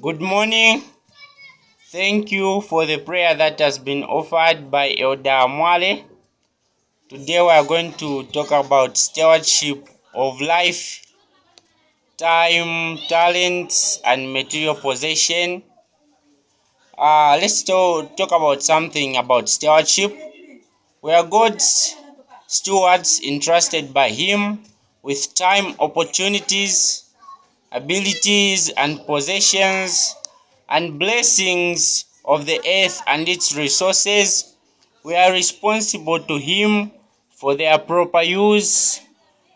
Good morning. Thank you for the prayer that has been offered by Elder Mwale. Today we are going to talk about stewardship of life, time, talents, and material possession. Let's talk about something about stewardship. We are God's stewards entrusted by Him with time, opportunities, abilities, and possessions and blessings of the earth and its resources. We are responsible to Him for their proper use.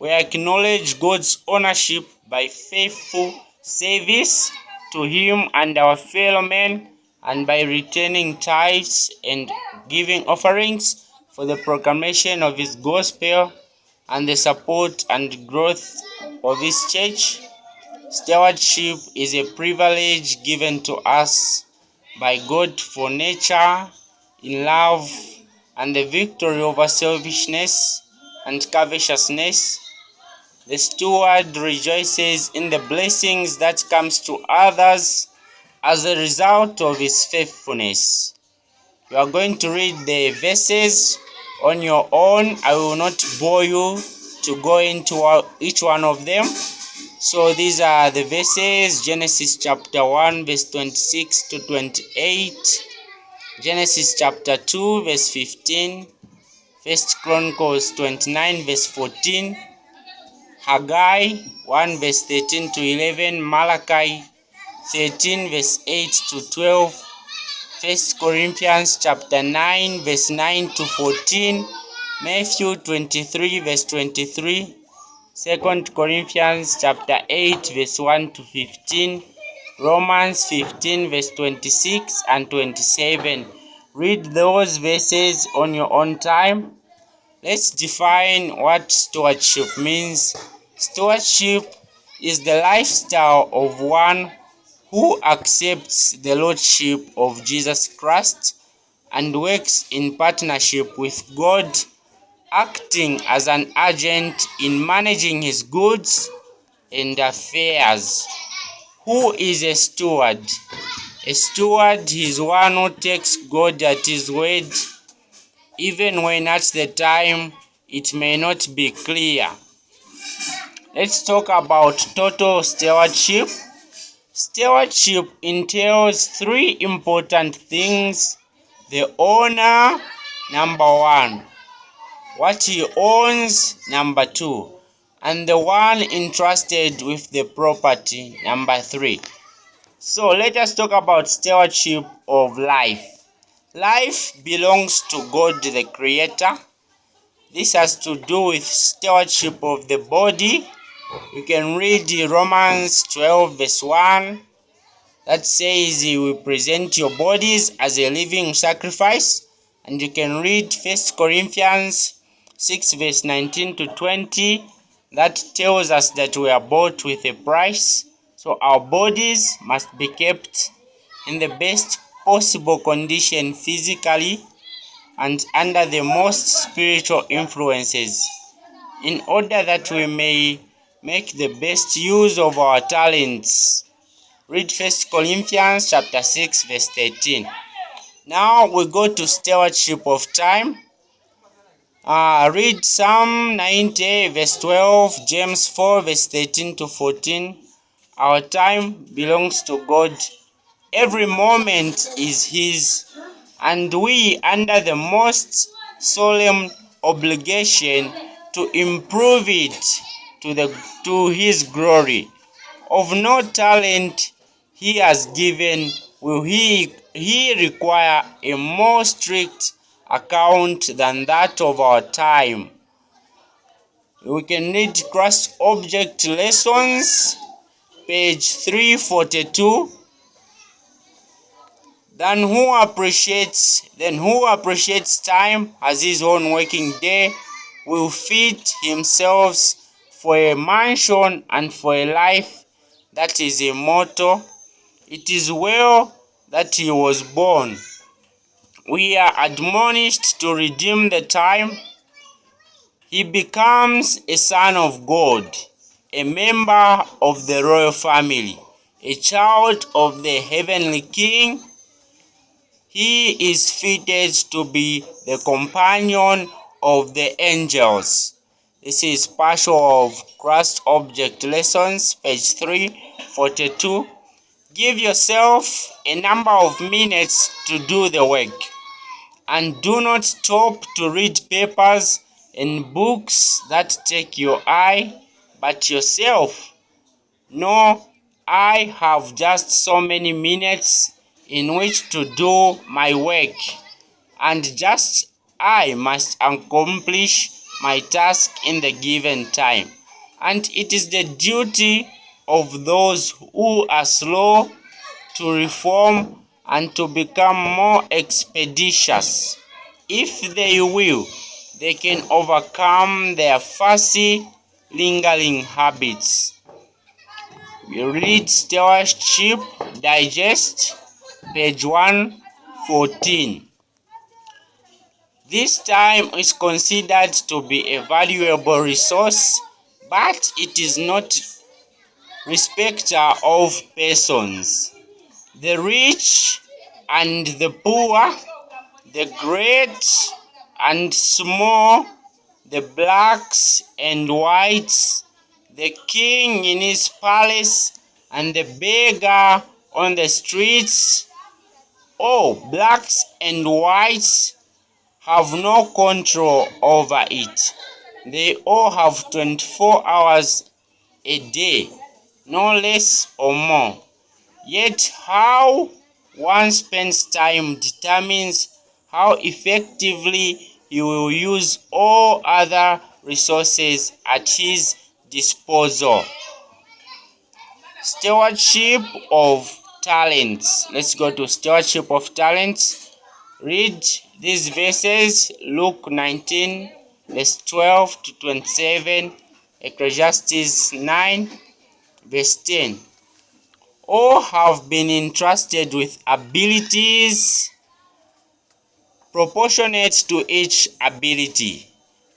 We acknowledge God's ownership by faithful service to Him and our fellow men, and by returning tithes and giving offerings for the proclamation of His gospel and the support and growth of His church. Stewardship is a privilege given to us by God for nature, in love, and the victory over selfishness and covetousness. The steward rejoices in the blessings that comes to others as a result of his faithfulness. You are going to read the verses on your own. I will not bore you to go into each one of them. So these are the verses: Genesis chapter 1 verse 26 to 28, Genesis chapter 2 verse 15, 1 Chronicles 29 verse 14, Haggai 1 verse 13 to 11, Malachi 13 verse 8 to 12, 1 Corinthians chapter 9 verse 9 to 14, Matthew 23 verse 23, 2 Corinthians chapter 8 verse 1 to 15, Romans 15 verse 26 and 27. Read those verses on your own time. Let's define what stewardship means. Stewardship is the lifestyle of one who accepts the Lordship of Jesus Christ and works in partnership with God, acting as an agent in managing his goods and affairs. Who is a steward? A steward is one who takes God at his word, even when at the time it may not be clear. Let's talk about total stewardship. Stewardship entails three important things. The owner, number one. What he owns, number two. And the one entrusted with the property, number three. So let us talk about stewardship of life. Life belongs to God the Creator. This has to do with stewardship of the body. You can read Romans 12 verse 1. That says you will present your bodies as a living sacrifice. And you can read 1 Corinthians 6 verse 19 to 20. That tells us that we are bought with a price. So our bodies must be kept in the best possible condition physically and under the most spiritual influences, in order that we may make the best use of our talents. Read 1 Corinthians chapter 6 verse 13. Now we go to stewardship of time. Read Psalm 90 verse 12, James 4 verse 13 to 14. Our time belongs to God. Every moment is His, and we under the most solemn obligation to improve it to His glory. Of no talent He has given will He require a more strict account than that of our time. We can read Christ Object Lessons, page 342. Then who appreciates time as his own working day will fit himself for a mansion and for a life that is immortal. It is well that he was born. We are admonished to redeem the time. He becomes a son of God, a member of the royal family. a child of the heavenly King. He is fitted to be the companion of the angels. This is partial of Christ Object Lessons, page 342. Give yourself a number of minutes to do the work, and do not stop to read papers and books that take your eye, but yourself. No, I have just so many minutes in which to do my work, and just I must accomplish my task in the given time. And it is the duty of those who are slow to reform and to become more expeditious. If they will, they can overcome their fussy, lingering habits. We read Stewardship Digest, page 114. This time is considered to be a valuable resource, but it is not respecter of persons. The rich and the poor, the great and small, the blacks and whites, the king in his palace and the beggar on the streets, all blacks and whites have no control over it. They all have 24 hours a day, no less or more. Yet how one spends time determines how effectively he will use all other resources at his disposal. Stewardship of Talents. Let's go to Stewardship of Talents. Read these verses: Luke 19, verse 12 to 27, Ecclesiastes 9, verse 10. All have been entrusted with abilities proportionate to each ability.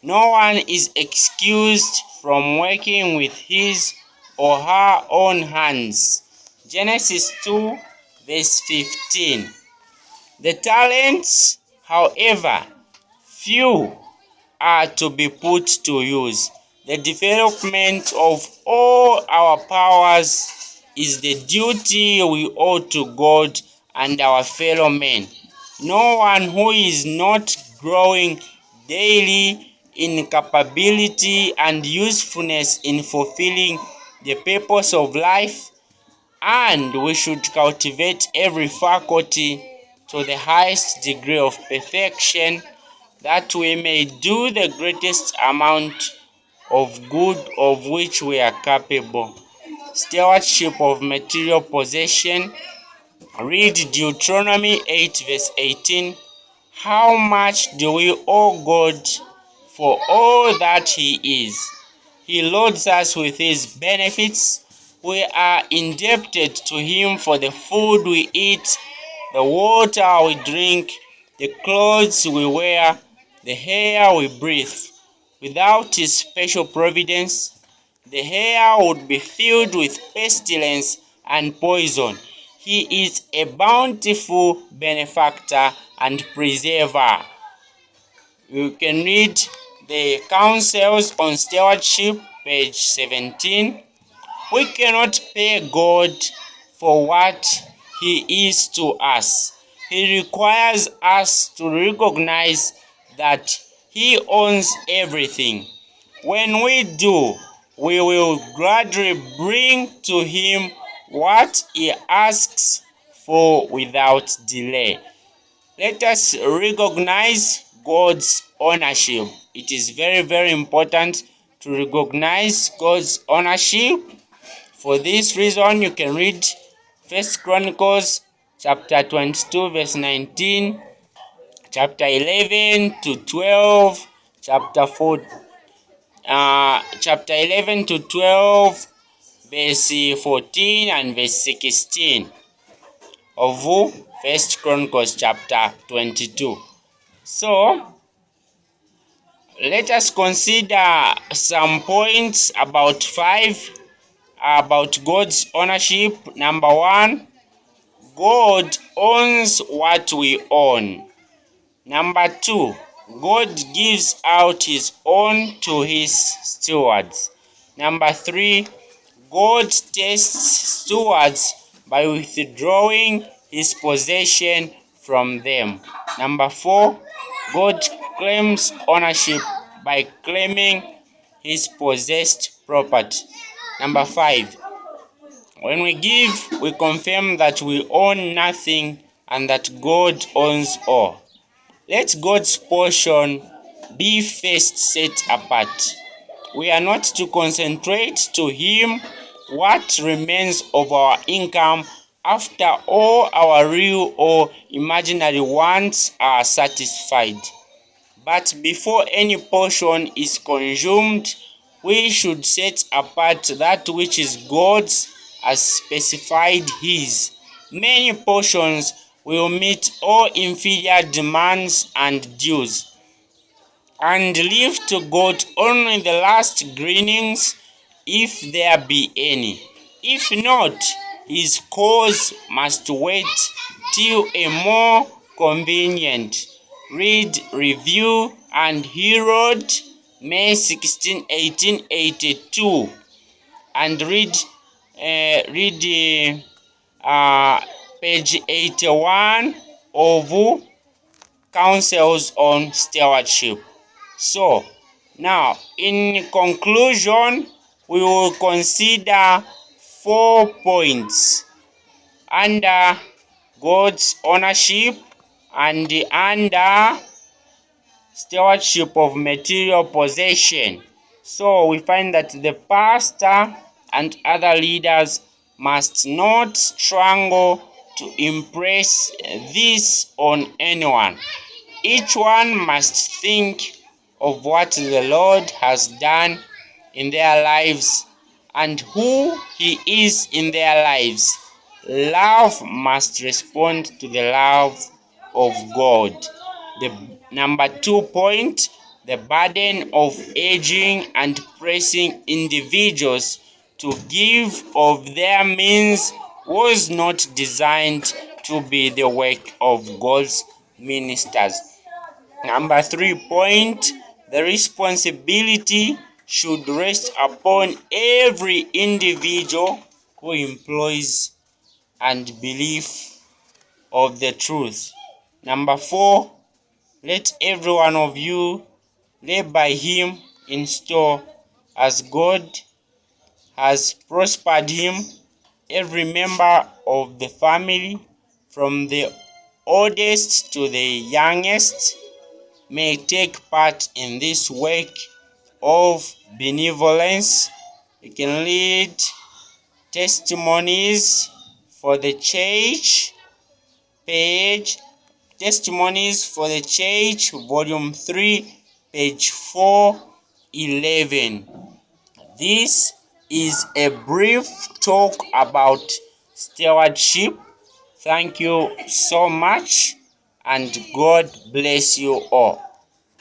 No one is excused from working with his or her own hands. Genesis 2, verse 15. The talents, however, few are to be put to use. The development of all our powers is the duty we owe to God and our fellow men. No one who is not growing daily in capability and usefulness in fulfilling the purpose of life, and we should cultivate every faculty to the highest degree of perfection, that we may do the greatest amount of good of which we are capable. Stewardship of material possession. Read Deuteronomy 8, verse 18. How much do we owe God for all that He is? He loads us with His benefits. We are indebted to Him for the food we eat, the water we drink, the clothes we wear, the air we breathe. Without His special providence, the air would be filled with pestilence and poison. He is a bountiful benefactor and preserver. You can read the Counsels on Stewardship, page 17. We cannot pay God for what He is to us. He requires us to recognize that He owns everything. When we do, we will gradually bring to Him what He asks for without delay. Let us recognize God's ownership. It is very, very important to recognize God's ownership. For this reason, you can read 1 Chronicles chapter 22, verse 19, chapter 11 to 12, chapter 11 to 12, verse 14 and verse 16 of 1 Chronicles chapter 22. So, let us consider some points about 5 about God's ownership. Number one, God owns what we own. Number two, God gives out his own to his stewards. Number three, God tests stewards by withdrawing his possession from them. Number four, God claims ownership by claiming his possessed property. Number five, when we give, we confirm that we own nothing and that God owns all. Let God's portion be first set apart. We are not to concentrate to him what remains of our income after all our real or imaginary wants are satisfied. But before any portion is consumed, we should set apart that which is God's as specified his. Many portions will meet all inferior demands and dues, and leave to God only the last gleanings, if there be any. If not, his cause must wait till a more convenient. Read Review and Herald, May 16, 1882, and read page 81 of Counsels on Stewardship. So, now, in conclusion, we will consider 4 points under God's ownership and under stewardship of material possession. So, we find that the pastor and other leaders must not struggle to impress this on anyone. Each one must think of what the Lord has done in their lives and who he is in their lives. Love must respond to the love of God. The number 2 point, the burden of urging and pressing individuals to give of their means was not designed to be the work of God's ministers. Number 3 point, the responsibility should rest upon every individual who employs and believes of the truth. Number 4, let every one of you lay by him in store as God has prospered him. Every member of the family, from the oldest to the youngest, may take part in this work of benevolence. You can read Testimonies for the Church, page Testimonies for the Church, volume 3, page 411. This is a brief talk about stewardship. Thank you so much, and God bless you all.